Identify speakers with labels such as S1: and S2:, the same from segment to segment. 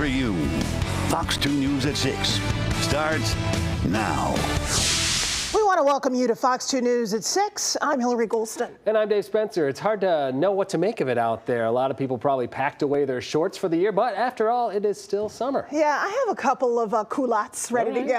S1: for you. Fox 2 News at 6 starts now.
S2: We want to welcome you to Fox 2 News at 6. I'm Hilary Golston.
S3: And I'm Dave Spencer. It's hard to know what to make of it out there. A lot of people probably packed away their shorts for the year, but after all, it is still summer.
S2: Yeah, I have a couple of culottes ready to go.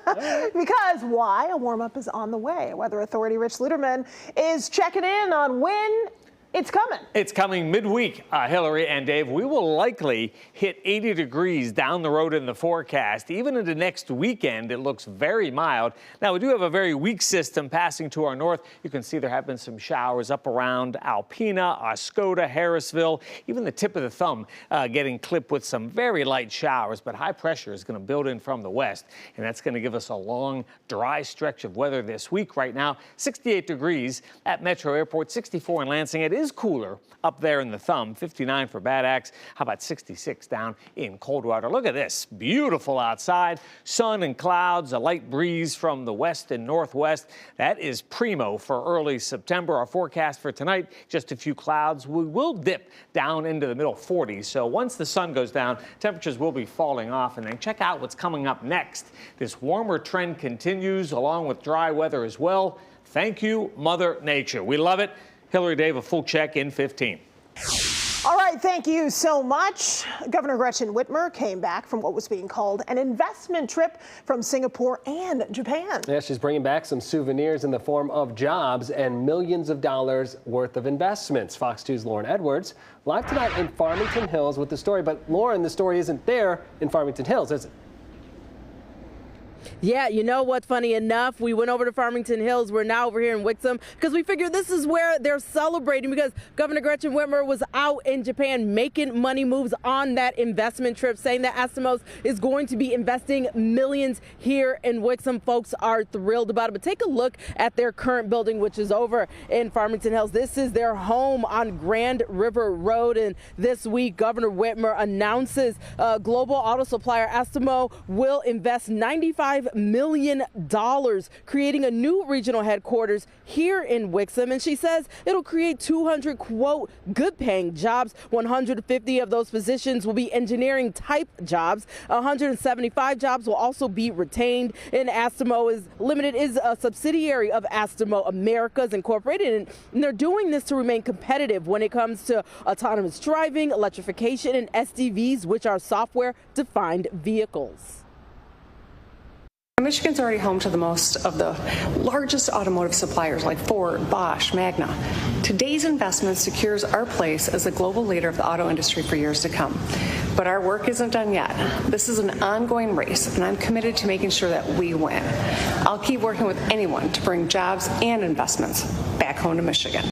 S3: All right.
S2: Because why? A warm-up is on the way. Weather Authority Rich Luterman is checking in on when it's coming.
S4: It's coming midweek, Hilary and Dave. We will likely hit 80 degrees down the road in the forecast. Even into next weekend, it looks very mild. Now, we do have a very weak system passing to our north. You can see there have been some showers up around Alpena, Oscoda, Harrisville, even the tip of the thumb getting clipped with some very light showers. But high pressure is going to build in from the west, and that's going to give us a long, dry stretch of weather this week. Right now, 68 degrees at Metro Airport, 64 in Lansing. It is cooler up there in the thumb, 59 for Bad Axe. How about 66 down in Coldwater? Look at this, beautiful outside, sun and clouds, a light breeze from the west and northwest. That is primo for early September. Our forecast for tonight, just a few clouds. We will dip down into the middle 40s. So once the sun goes down, temperatures will be falling off. And then check out what's coming up next. This warmer trend continues along with dry weather as well. Thank you, Mother Nature. We love it. Hilary, Dave, a full check in 15.
S2: All right, thank you so much. Governor Gretchen Whitmer came back from what was being called an investment trip from Singapore and Japan.
S3: Yeah, she's bringing back some souvenirs in the form of jobs and millions of dollars worth of investments. Fox 2's Lauren Edwards live tonight in Farmington Hills with the story. But Lauren, the story isn't there in Farmington Hills, is it?
S5: Yeah, you know what? Funny enough, we went over to Farmington Hills. We're now over here in Wixom because we figured this is where they're celebrating, because Governor Gretchen Whitmer was out in Japan making money moves on that investment trip, saying that Astomos is going to be investing millions here in Wixom. Folks are thrilled about it. But take a look at their current building, which is over in Farmington Hills. This is their home on Grand River Road. And this week, Governor Whitmer announces global auto supplier Astemo will invest $95 million, creating a new regional headquarters here in Wixom. And she says it'll create 200, quote, good paying jobs. 150 of those positions will be engineering type jobs. 175 jobs will also be retained. And Astemo is a subsidiary of Astemo Americas Incorporated. And they're doing this to remain competitive when it comes to autonomous driving, electrification, and SDVs, which are software defined vehicles.
S6: Michigan's already home to the most of the largest automotive suppliers like Ford, Bosch, Magna. Today's investment secures our place as a global leader of the auto industry for years to come. But our work isn't done yet. This is an ongoing race, and I'm committed to making sure that we win. I'll keep working with anyone to bring jobs and investments back home to Michigan.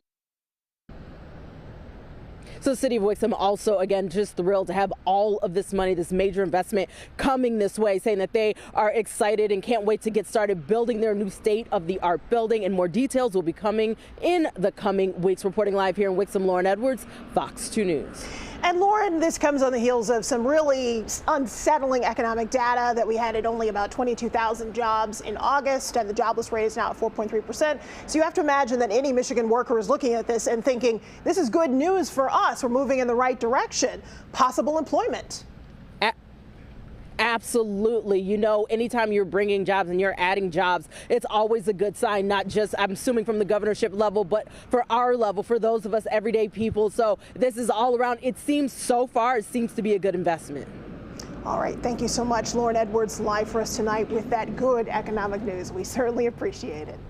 S5: So the city of Wixom also, again, just thrilled to have all of this money, this major investment coming this way, saying that they are excited and can't wait to get started building their new state-of-the-art building. And more details will be coming in the coming weeks. Reporting live here in Wixom, Lauren Edwards, Fox 2 News.
S2: And Lauren, this comes on the heels of some really unsettling economic data that we had at only about 22,000 jobs in August, and the jobless rate is now at 4.3%. So you have to imagine that any Michigan worker is looking at this and thinking, this is good news for us. We're moving in the right direction. Possible employment.
S5: Absolutely. You know, anytime you're bringing jobs and you're adding jobs, it's always a good sign, not just, I'm assuming, from the governorship level, but for our level, for those of us everyday people. So this is all around. It seems so far, it seems to be a good investment.
S2: All right. Thank you so much, Lauren Edwards, live for us tonight with that good economic news. We certainly appreciate it.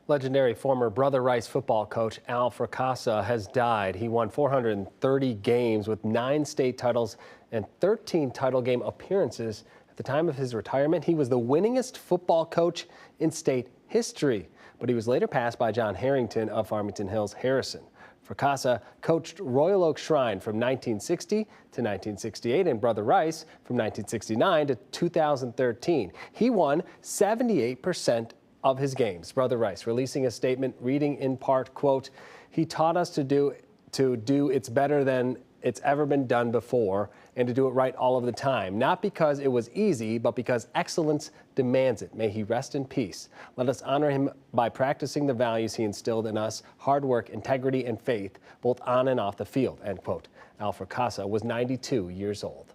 S3: Legendary former Brother Rice football coach Al Fracassa has died. He won 430 games with 9 state titles and 13 title game appearances. At the time of his retirement, he was the winningest football coach in state history, but he was later passed by John Harrington of Farmington Hills Harrison. Fracassa coached Royal Oak Shrine from 1960 to 1968 and Brother Rice from 1969 to 2013. He won 78% of his games. Brother Rice releasing a statement reading in part, quote, "He taught us to do it's better than it's ever been done before, and to do it right all of the time. Not because it was easy, but because excellence demands it. May he rest in peace. Let us honor him by practicing the values he instilled in us: hard work, integrity, and faith, both on and off the field, end quote. Al Fracassa was 92 years old.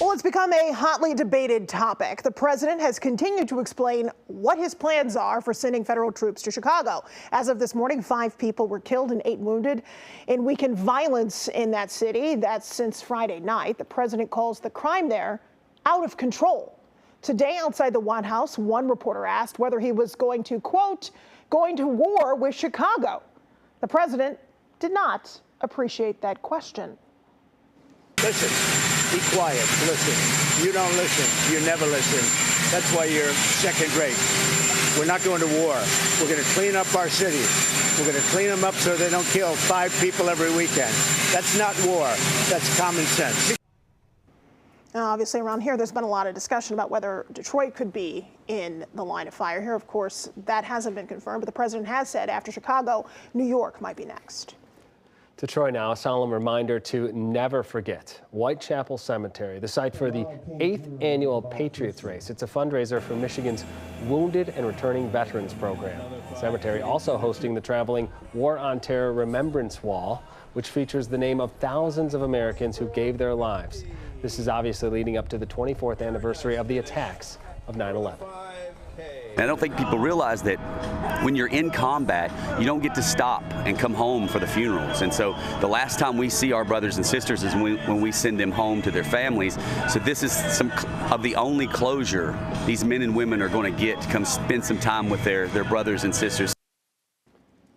S2: Well, it's become a hotly debated topic. The president has continued to explain what his plans are for sending federal troops to Chicago. As of this morning, 5 people were killed and 8 wounded in weekend violence in that city. That's since Friday night. The president calls the crime there out of control. Today, outside the White House, one reporter asked whether he was going to, quote, going to war with Chicago. The president did not appreciate that question.
S7: Listen, be quiet, listen. You don't listen, you never listen. That's why you're second rate. We're not going to war. We're going to clean up our cities. We're going to clean them up so they don't kill 5 people every weekend. That's not war. That's common sense.
S2: Now, obviously, around here, there's been a lot of discussion about whether Detroit could be in the line of fire here. Of course, that hasn't been confirmed, but the president has said after Chicago, New York might be next.
S3: To Troy now, a solemn reminder to never forget Whitechapel Cemetery, the site for the 8th annual Patriots Race. It's a fundraiser for Michigan's Wounded and Returning Veterans Program. The cemetery also hosting the traveling War on Terror Remembrance Wall, which features the name of thousands of Americans who gave their lives. This is obviously leading up to the 24th anniversary of the attacks of 9/11.
S8: I don't think people realize that when you're in combat, you don't get to stop and come home for the funerals. And so the last time we see our brothers and sisters is when we send them home to their families. So this is some of the only closure these men and women are going to get to come spend some time with their brothers and sisters.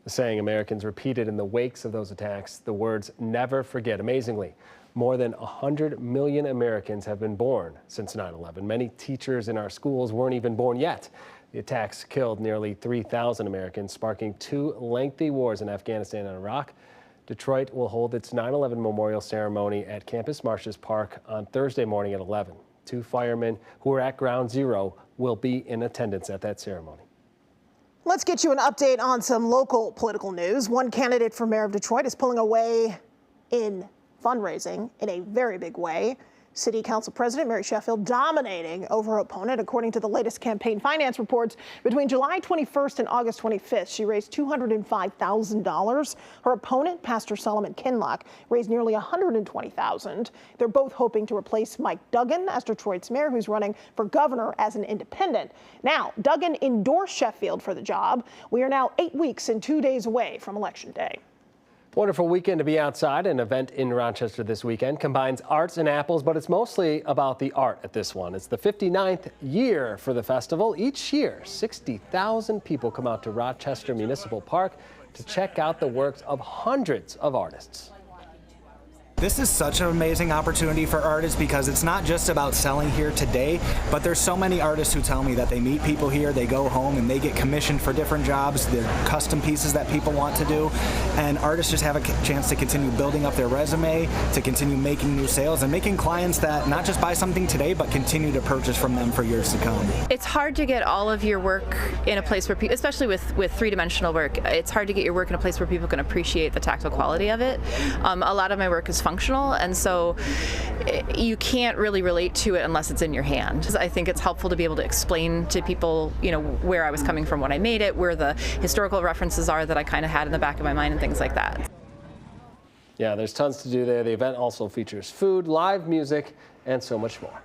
S3: The saying Americans repeated in the wakes of those attacks, the words never forget. Amazingly, more than 100 million Americans have been born since 9/11. Many teachers in our schools weren't even born yet. The attacks killed nearly 3,000 Americans, sparking 2 lengthy wars in Afghanistan and Iraq. Detroit will hold its 9/11 memorial ceremony at Campus Martius Park on Thursday morning at 11. 2 firemen who were at Ground Zero will be in attendance at that ceremony.
S2: Let's get you an update on some local political news. One candidate for mayor of Detroit is pulling away in fundraising in a very big way. City Council President Mary Sheffield dominating over her opponent. According to the latest campaign finance reports, between July 21st and August 25th, she raised $205,000. Her opponent, Pastor Solomon Kinlock, raised nearly $120,000. They're both hoping to replace Mike Duggan as Detroit's mayor, who's running for governor as an independent. Now, Duggan endorsed Sheffield for the job. We are now 8 weeks and 2 days away from Election Day.
S3: Wonderful weekend to be outside. An event in Rochester this weekend combines arts and apples, but it's mostly about the art at this one. It's the 59th year for the festival. Each year, 60,000 people come out to Rochester Municipal Park to check out the works of hundreds of artists.
S9: This is such an amazing opportunity for artists because it's not just about selling here today, but there's so many artists who tell me that they meet people here, they go home and they get commissioned for different jobs, they're custom pieces that people want to do, and artists just have a chance to continue building up their resume, to continue making new sales and making clients that not just buy something today, but continue to purchase from them for years to come.
S10: It's hard to get all of your work in a place where people, especially with three-dimensional work, it's hard to get your work in a place where people can appreciate the tactile quality of it. A lot of my work is functional, and so you can't really relate to it unless it's in your hand. I think it's helpful to be able to explain to people, where I was coming from when I made it, where the historical references are that I kind of had in the back of my mind and things like that.
S3: Yeah, there's tons to do there. The event also features food, live music, and so much more.